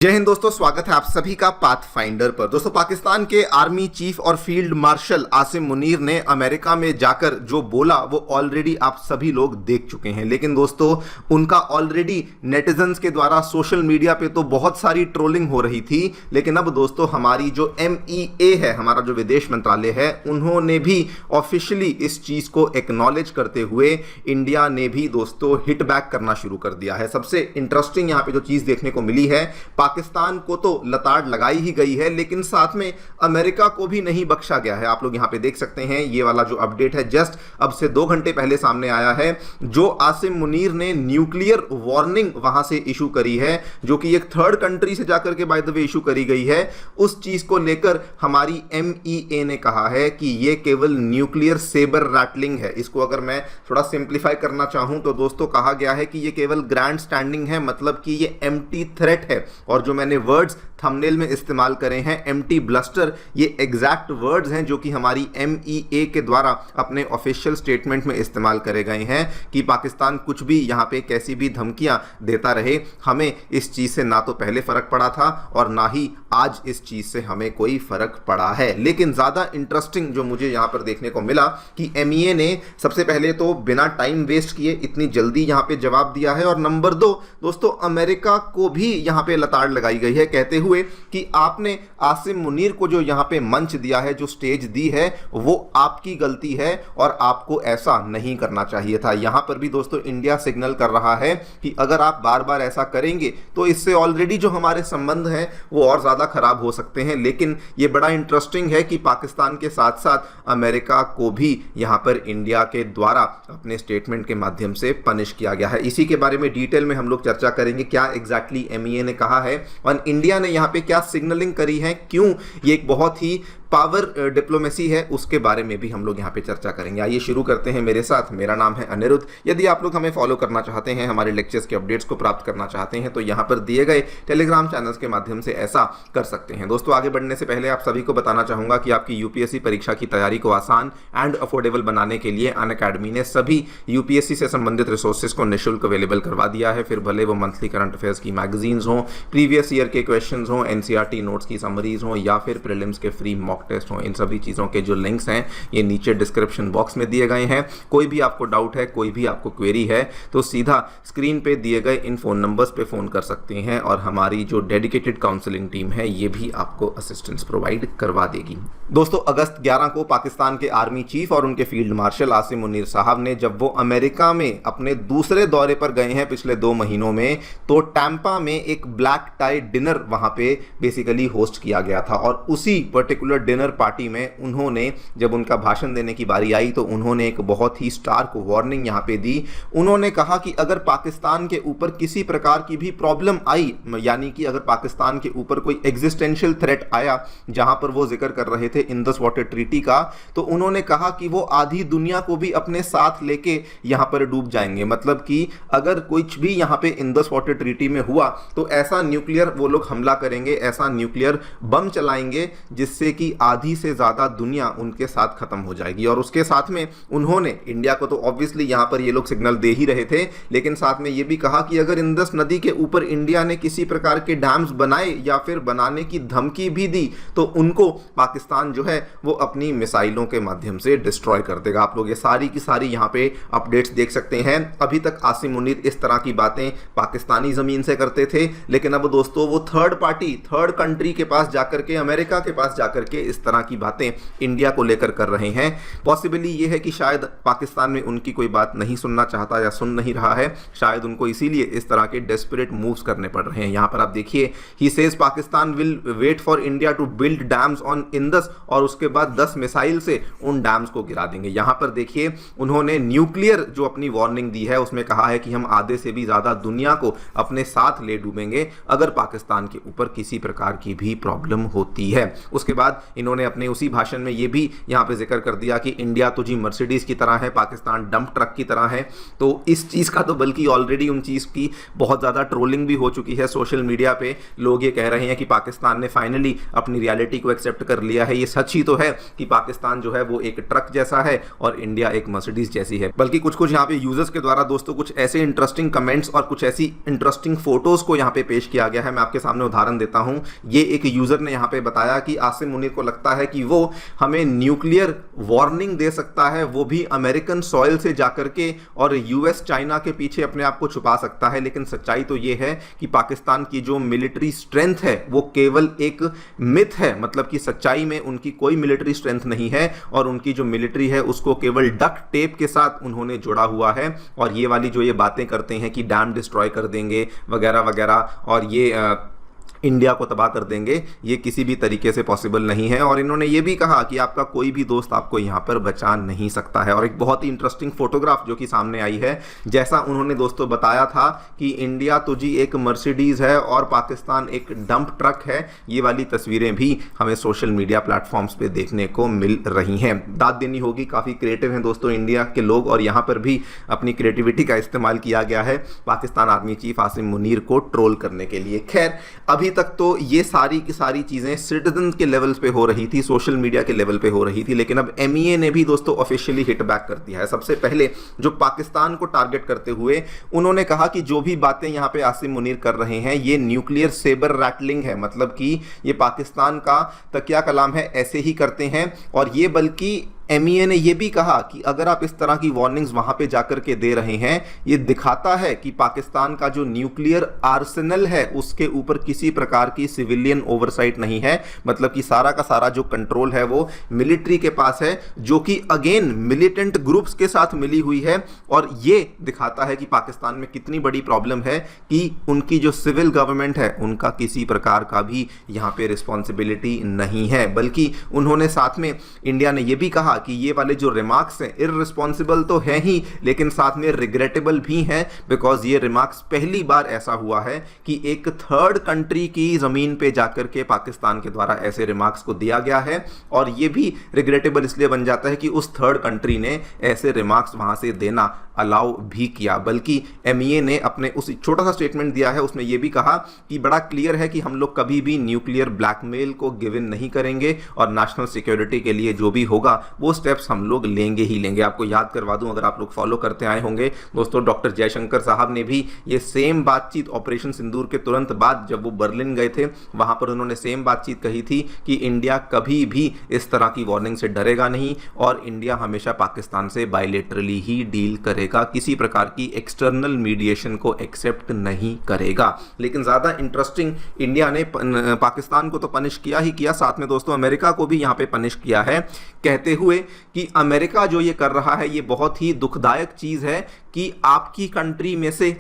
जय हिंद दोस्तों, स्वागत है आप सभी का पाथ फाइंडर पर। दोस्तों, पाकिस्तान के आर्मी चीफ और फील्ड मार्शल आसिम मुनीर ने अमेरिका में जाकर जो बोला वो ऑलरेडी आप सभी लोग देख चुके हैं। लेकिन दोस्तों, उनका ऑलरेडी नेटिजन्स के द्वारा सोशल मीडिया पे तो बहुत सारी ट्रोलिंग हो रही थी। लेकिन अब दोस्तों, हमारी जो MEA है, हमारा जो विदेश मंत्रालय है, उन्होंने भी ऑफिशियली इस चीज को एक्नॉलेज करते हुए इंडिया ने भी दोस्तों हिट बैक करना शुरू कर दिया है। सबसे इंटरेस्टिंग यहाँ पे जो चीज देखने को मिली है, पाकिस्तान को तो लताड़ लगाई ही गई है, लेकिन साथ में अमेरिका को भी नहीं बख्शा गया है। आप लोग यहां पे देख सकते हैं, ये वाला जो अपडेट है जस्ट अब से 2 घंटे पहले सामने आया है, जो आसिम मुनीर ने न्यूक्लियर वार्निंग वहां से इशू करी है, जो कि एक थर्ड कंट्री से जाकर के बाय द वे इशू करी गई है। उस चीज को लेकर हमारी MEA ने कहा है कि ये केवल न्यूक्लियर सेबर रैटलिंग है। इसको अगर मैं थोड़ा सिंप्लीफाई करना चाहूं तो दोस्तों कहा गया है कि ये केवल ग्रैंड स्टैंडिंग है, मतलब कि ये एम्प्टी थ्रेट है। और जो मैंने वर्ड्स थंबनेल में इस्तेमाल करे हैं, एम्प्टी ब्लस्टर, ये एग्जैक्ट वर्ड्स हैं जो कि हमारी MEA के द्वारा अपने ऑफिशियल स्टेटमेंट में इस्तेमाल करे गए हैं कि पाकिस्तान कुछ भी यहाँ पे कैसी भी धमकियां देता रहे, हमें इस चीज से ना तो पहले फर्क पड़ा था और ना ही आज इस चीज से हमें कोई फर्क पड़ा है। लेकिन ज्यादा इंटरेस्टिंग जो मुझे यहाँ पर देखने को मिला कि MEA ने सबसे पहले तो बिना टाइम वेस्ट किए इतनी जल्दी यहाँ पे जवाब दिया है, और नंबर 2 दोस्तों, अमेरिका को भी यहाँ पे लताड़ लगाई गई है, कहते हुए कि आपने आसिम मुनीर को जो यहां पे मंच दिया है, जो स्टेज दी है, वो आपकी गलती है और आपको ऐसा नहीं करना चाहिए था। यहां पर भी दोस्तों इंडिया सिग्नल कर रहा है कि अगर आप बार बार ऐसा करेंगे तो इससे ऑलरेडी जो हमारे संबंध हैं वो और ज्यादा खराब हो सकते हैं। लेकिन ये बड़ा इंटरेस्टिंग है कि पाकिस्तान के साथ साथ अमेरिका को भी यहां पर इंडिया के द्वारा अपने स्टेटमेंट के माध्यम से पनिश किया गया है। इसी के बारे में डिटेल में हम लोग चर्चा करेंगे, क्या एग्जैक्टली MEA ने कहा है और इंडिया ने यहाँ पे क्या सिग्नलिंग करी है, क्यों ये एक बहुत ही पावर डिप्लोमेसी है, उसके बारे में भी हम लोग यहाँ पे चर्चा करेंगे। आइए शुरू करते हैं मेरे साथ। मेरा नाम है अनिरुद्ध। यदि आप लोग हमें फॉलो करना चाहते हैं, हमारे लेक्चर्स के अपडेट्स को प्राप्त करना चाहते हैं, तो यहाँ पर दिए गए टेलीग्राम चैनल्स के माध्यम से ऐसा कर सकते हैं। दोस्तों, आगे बढ़ने से पहले आप सभी को बताना चाहूंगा कि आपकी UPSC परीक्षा की तैयारी को आसान एंड अफोर्डेबल बनाने के लिए अनअकैडमी ने सभी UPSC से संबंधित रिसोर्सेज को निःशुल्क अवेलेबल करवा दिया है। फिर भले वो मंथली करंट अफेयर्स की मैगजीन्स हों, प्रीवियस ईयर के क्वेश्चन हों, NCERT नोट्स की समरीज हों, या फिर प्रीलिम्स के फ्री मॉक टेस्ट हों, इन सभी चीज़ों के जो लिंक्स हैं ये नीचे डिस्क्रिप्शन बॉक्स में दिए गए हैं। कोई भी आपको डाउट है, कोई भी आपको क्वेरी है, तो सीधा स्क्रीन पे दिए गए इन फोन नंबर्स पे फोन कर सकते हैं और हमारी जो डेडिकेटेड काउंसलिंग टीम है ये भी आपको असिस्टेंस प्रोवाइड करवा देगी। दोस्तों, अगस्त 11 को पाकिस्तान के आर्मी चीफ और उनके फील्ड मार्शल आसिम मुनीर साहब ने, जब वो अमेरिका में अपने दूसरे दौरे पर गए हैं पिछले 2 महीनों में, तो टैंपा में एक ब्लैक टाई डिनर वहां पे बेसिकली होस्ट किया गया था। और उसी पर्टिकुलर डिनर पार्टी में उन्होंने, जब उनका भाषण देने की बारी आई, तो उन्होंने एक बहुत ही स्टार्क वार्निंग यहां पे दी। उन्होंने कहा कि अगर पाकिस्तान के ऊपर किसी प्रकार की भी प्रॉब्लम आई, यानी कि अगर पाकिस्तान के ऊपर कोई एग्जिस्टेंशियल थ्रेट आया, जहां पर वो जिक्र कर रहे थे इंडस वाटर ट्रीटी का, तो उन्होंने कहा कि वो आधी दुनिया को भी अपने साथ लेके यहां पर डूब जाएंगे। मतलब कि अगर कुछ भी यहां पे इंडस वाटर ट्रीटी में हुआ तो ऐसा न्यूक्लियर वो लोग हमला करेंगे, ऐसा न्यूक्लियर बम चलाएंगे जिससे कि आधी से ज्यादा दुनिया उनके साथ खत्म हो जाएगी। और उसके साथ में उन्होंने इंडिया को तो ऑब्वियसली यहां पर ये लोग सिग्नल दे ही रहे थे, लेकिन साथ में ये भी कहा कि अगर इंडस नदी के ऊपर इंडिया ने किसी प्रकार के डैम्स बनाए या फिर बनाने की धमकी भी दी तो उनको पाकिस्तान जो है वो अपनी मिसाइलों के माध्यम से डिस्ट्रॉय कर देगा। आप लोग ये सारी की सारी यहां पे अपडेट्स देख सकते हैं। अभी तक आसिम मुनीर इस तरह की बातें पाकिस्तानी जमीन से करते थे, लेकिन अब दोस्तों वो थर्ड पार्टी, थर्ड कंट्री के पास जाकर के, अमेरिका के पास जाकर के इस तरह की बातें इंडिया को लेकर कर रहे हैं। पॉसिबली ये है कि शायद पाकिस्तान में उनकी कोई बात नहीं सुनना चाहता या सुन नहीं रहा है, शायद उनको इसीलिए इस तरह के डेस्परेट मूव्स करने पड़ रहे हैं। यहां पर आप देखिए, he says Pakistan will wait for India to build dams on Indus, और उसके बाद 10 मिसाइल से उन डैम्स को गिरा देंगे। यहां पर देखिए, उन्होंने न्यूक्लियर जो अपनी वार्निंग दी है उसमें कहा है कि हम आधे से भी ज्यादा दुनिया को अपने साथ ले डूबेंगे अगर पाकिस्तान के ऊपर किसी प्रकार की भी प्रॉब्लम होती है। उसके बाद इन्होंने अपने उसी भाषण में ये भी यहाँ पे जिक्र कर दिया कि इंडिया तो जी मर्सिडीज की तरह है, पाकिस्तान डंप ट्रक की तरह है। तो इस चीज़ का तो बल्कि ऑलरेडी उन चीज़ की बहुत ज़्यादा ट्रोलिंग भी हो चुकी है सोशल मीडिया पे। लोग ये कह रहे हैं कि पाकिस्तान ने फाइनली अपनी रियलिटी को एक्सेप्ट कर लिया है। ये सच ही तो है कि पाकिस्तान जो है वो एक ट्रक जैसा है और इंडिया एक मर्सिडीज जैसी है। बल्कि कुछ कुछ यहाँ पे यूजर्स के द्वारा दोस्तों कुछ ऐसे इंटरेस्टिंग कमेंट्स और कुछ ऐसी इंटरेस्टिंग फोटोज को यहाँ पे पेश किया गया है। मैं आपके सामने उदाहरण देता हूं। ये एक यूजर ने यहाँ पे बताया कि आसिम मुनीर को लगता है कि वो हमें न्यूक्लियर वार्निंग दे सकता है, वो भी अमेरिकन सॉइल से जाकर के, और यूएस चाइना के पीछे अपने आप को छुपा सकता है। लेकिन सच्चाई तो ये है कि पाकिस्तान की जो मिलिट्री स्ट्रेंथ है वो केवल एक मिथ है, मतलब कि सच्चाई में उनकी कोई मिलिट्री स्ट्रेंथ नहीं है और उनकी जो मिलिट्री है उसको केवल डक्ट टेप के साथ उन्होंने जोड़ा हुआ है। और ये वाली जो ये बातें करते हैं कि डैम डिस्ट्रॉय कर देंगे वगैरह वगैरह और ये इंडिया को तबाह कर देंगे, ये किसी भी तरीके से पॉसिबल नहीं है। और इन्होंने ये भी कहा कि आपका कोई भी दोस्त आपको यहाँ पर बचा नहीं सकता है। और एक बहुत ही इंटरेस्टिंग फोटोग्राफ जो कि सामने आई है, जैसा उन्होंने दोस्तों बताया था कि इंडिया तो जी एक मर्सिडीज है और पाकिस्तान एक डंप ट्रक है, ये वाली तस्वीरें भी हमें सोशल मीडिया प्लेटफॉर्म्स पे देखने को मिल रही हैं। दाद देनी होगी, काफ़ी क्रिएटिव हैं दोस्तों इंडिया के लोग और यहाँ पर भी अपनी क्रिएटिविटी का इस्तेमाल किया गया है पाकिस्तान आर्मी चीफ आसिम मुनीर को ट्रोल करने के लिए। खैर अभी तक तो ये सारी की सारी चीजें सिटीजन के लेवल पे हो रही थी, सोशल मीडिया के लेवल पे हो रही थी, लेकिन अब एमईए ने भी दोस्तों ऑफिशियली हिट बैक कर दिया है। सबसे पहले जो पाकिस्तान को टारगेट करते हुए उन्होंने कहा कि जो भी बातें यहां पे आसिम मुनीर कर रहे हैं ये न्यूक्लियर सेबर रैटलिंग है, मतलब कि ये पाकिस्तान का तकिया कलाम है, ऐसे ही करते हैं। और ये बल्कि एमईए ने यह भी कहा कि अगर आप इस तरह की वार्निंग्स वहां पे जाकर के दे रहे हैं, ये दिखाता है कि पाकिस्तान का जो न्यूक्लियर आर्सेनल है उसके ऊपर किसी प्रकार की सिविलियन ओवरसाइट नहीं है, मतलब कि सारा का सारा जो कंट्रोल है वो मिलिट्री के पास है, जो कि अगेन मिलिटेंट ग्रुप्स के साथ मिली हुई है। और ये दिखाता है कि पाकिस्तान में कितनी बड़ी प्रॉब्लम है कि उनकी जो सिविल गवर्नमेंट है उनका किसी प्रकार का भी यहां पे रिस्पॉन्सिबिलिटी नहीं है। बल्कि उन्होंने साथ में इंडिया ने यह भी कहा कि ये वाले जो रिमार्क्स हैं इररिस्पॉन्सिबल तो है ही, लेकिन साथ में रिग्रेटेबल भी हैं, बिकॉज ये रिमार्क्स पहली बार ऐसा हुआ है कि एक थर्ड कंट्री की जमीन पे जाकर के पाकिस्तान के द्वारा ऐसे रिमार्क्स को दिया गया है। और ये भी रिग्रेटेबल इसलिए बन जाता है कि उस थर्ड कंट्री ने ऐसे रिमार्क्स वहां से देना अलाउ भी किया। बल्कि एमईए ने अपने उस छोटा सा स्टेटमेंट दिया है, उसमें यह भी कहा कि बड़ा क्लियर है कि हम लोग कभी भी न्यूक्लियर ब्लैकमेल को गिव इन नहीं करेंगे और नेशनल सिक्योरिटी के लिए जो भी होगा वो स्टेप्स हम लोग लेंगे ही लेंगे। आपको याद करवा दूं, अगर आप लोग फॉलो करते आए होंगे दोस्तों, डॉक्टर जयशंकर साहब ने भी ये सेम बातचीत ऑपरेशन सिंदूर के तुरंत बाद जब वो बर्लिन गए थे वहां पर उन्होंने सेम बातचीत कही थी कि इंडिया कभी भी इस तरह की वार्निंग से डरेगा नहीं और इंडिया हमेशा पाकिस्तान से बायलैटरली ही डील करेगा, किसी प्रकार की एक्सटर्नल मीडिएशन को एक्सेप्ट नहीं करेगा। लेकिन ज्यादा इंटरेस्टिंग, इंडिया ने पाकिस्तान को तो पनिश किया ही किया, साथ में दोस्तों अमेरिका को भी यहां पे पनिश किया है, कहते हुए कि अमेरिका जो ये कर रहा है ये बहुत ही दुखदायक चीज है कि आपकी कंट्री में से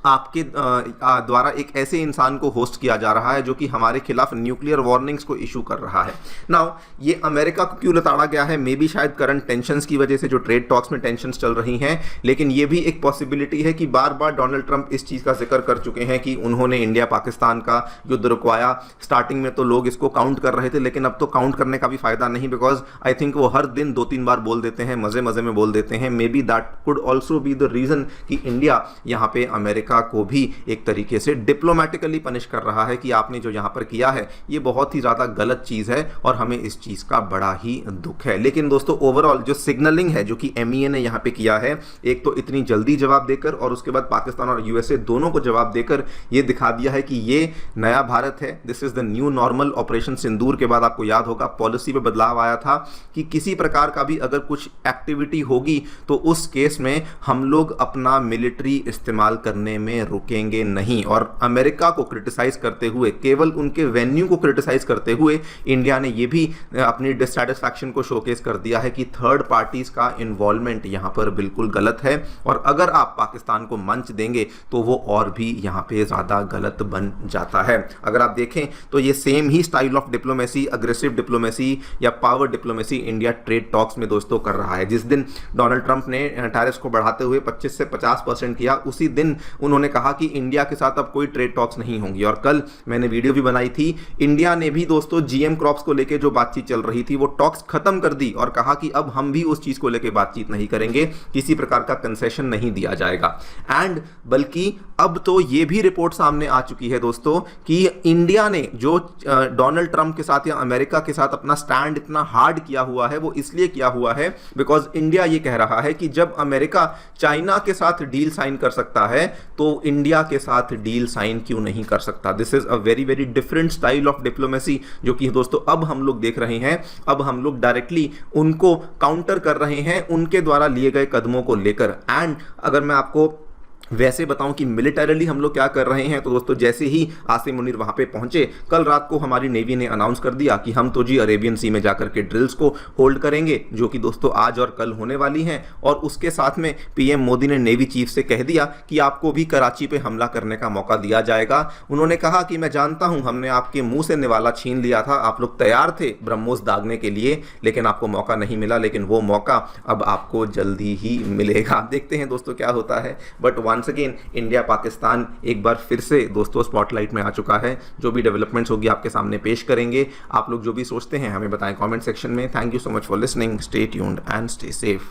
आपके द्वारा एक ऐसे इंसान को होस्ट किया जा रहा है जो कि हमारे खिलाफ न्यूक्लियर वार्निंग्स को इशू कर रहा है। नाउ ये अमेरिका को क्यों लताड़ा गया है, मे बी शायद करंट टेंशंस की वजह से, जो ट्रेड टॉक्स में टेंशंस चल रही हैं, लेकिन ये भी एक पॉसिबिलिटी है कि बार बार डोनाल्ड ट्रंप इस चीज़ का जिक्र कर चुके हैं कि उन्होंने इंडिया पाकिस्तान का युद्ध रुकवाया। स्टार्टिंग में तो लोग इसको काउंट कर रहे थे, लेकिन अब तो काउंट करने का भी फायदा नहीं, बिकॉज आई थिंक वो हर दिन 2-3 बार बोल देते हैं, मजे मजे में बोल देते हैं। May be that could also be the reason कि इंडिया यहाँ पे अमेरिका को भी एक तरीके से डिप्लोमेटिकली पनिश कर रहा है कि आपने जो यहां पर किया है ये बहुत ही ज्यादा गलत चीज है और हमें इस चीज का बड़ा ही दुख है। लेकिन दोस्तों ओवरऑल जो सिग्नलिंग है जो कि एमईए ने यहां पे किया है, एक तो इतनी जल्दी जवाब देकर और उसके बाद पाकिस्तान और यूएसए दोनों को जवाब देकर ये दिखा दिया है कि ये नया भारत है, this is the new normal. Operation Sindoor के बाद आपको याद होगा पॉलिसी में बदलाव आया था कि किसी प्रकार का भी अगर कुछ एक्टिविटी होगी तो उस केस में हम लोग अपना मिलिट्री इस्तेमाल करने में रुकेंगे नहीं। और अमेरिका को क्रिटिसाइज करते हुए, केवल उनके वेन्यू को क्रिटिसाइज करते हुए इंडिया ने यह भी अपनी डिससैटिस्फैक्शन को शोकेस कर दिया है कि थर्ड पार्टीज का इन्वॉल्वमेंट यहां पर बिल्कुल गलत है और अगर आप पाकिस्तान को मंच देंगे तो वो और भी यहां पे ज्यादा गलत बन जाता है। अगर आप देखें तो ये सेम ही style of diplomacy, aggressive diplomacy या power diplomacy India trade talks में दोस्तों कर रहा है। जिस दिन डोनाल्ड ट्रंप ने टैरिफ्स को बढ़ाते हुए 25 से 50% किया, उसी दिन उन्होंने कहा कि इंडिया के साथ अब कोई ट्रेड टॉक्स नहीं होंगी। और कल मैंने वीडियो भी बनाई थी, इंडिया ने भी दोस्तों जीएम क्रॉप्स को लेकर जो बातचीत चल रही थी वो टॉक्स खत्म कर दी और कहा कि अब हम भी उस चीज को लेकर बातचीत नहीं करेंगे, किसी प्रकार का कंसेशन नहीं दिया जाएगा। एंड बल्कि अब तो ये भी रिपोर्ट सामने आ चुकी है दोस्तों कि इंडिया ने जो डोनाल्ड ट्रंप के साथ या अमेरिका के साथ अपना स्टैंड इतना हार्ड किया हुआ है, वो इसलिए किया हुआ है बिकॉज इंडिया ये कह रहा है कि जब अमेरिका चाइना के साथ डील साइन कर सकता है तो इंडिया के साथ डील साइन क्यों नहीं कर सकता। This is a very very different style of diplomacy जो कि दोस्तों अब हम लोग देख रहे हैं। अब हम लोग डायरेक्टली उनको काउंटर कर रहे हैं उनके द्वारा लिए गए कदमों को लेकर। एंड अगर मैं आपको वैसे बताऊं कि मिलिटरीली हम लोग क्या कर रहे हैं, तो दोस्तों जैसे ही आसिम मुनीर वहां पे पहुंचे, कल रात को हमारी नेवी ने अनाउंस कर दिया कि हम तो जी अरेबियन सी में जाकर के ड्रिल्स को होल्ड करेंगे, जो कि दोस्तों आज और कल होने वाली हैं। और उसके साथ में पीएम मोदी ने नेवी चीफ से कह दिया कि आपको भी कराची पे हमला करने का मौका दिया जाएगा। उन्होंने कहा कि मैं जानता हूं हमने आपके मुंह से निवाला छीन लिया था, आप लोग तैयार थे ब्रह्मोस दागने के लिए, लेकिन आपको मौका नहीं मिला, लेकिन वो मौका अब आपको जल्दी ही मिलेगा। देखते हैं दोस्तों क्या होता है। But once again India Pakistan एक बार फिर से दोस्तों स्पॉटलाइट में आ चुका है। जो भी डेवलपमेंट्स होगी आपके सामने पेश करेंगे। आप लोग जो भी सोचते हैं हमें बताएं कमेंट सेक्शन में। Thank you so much for listening, stay tuned and stay safe.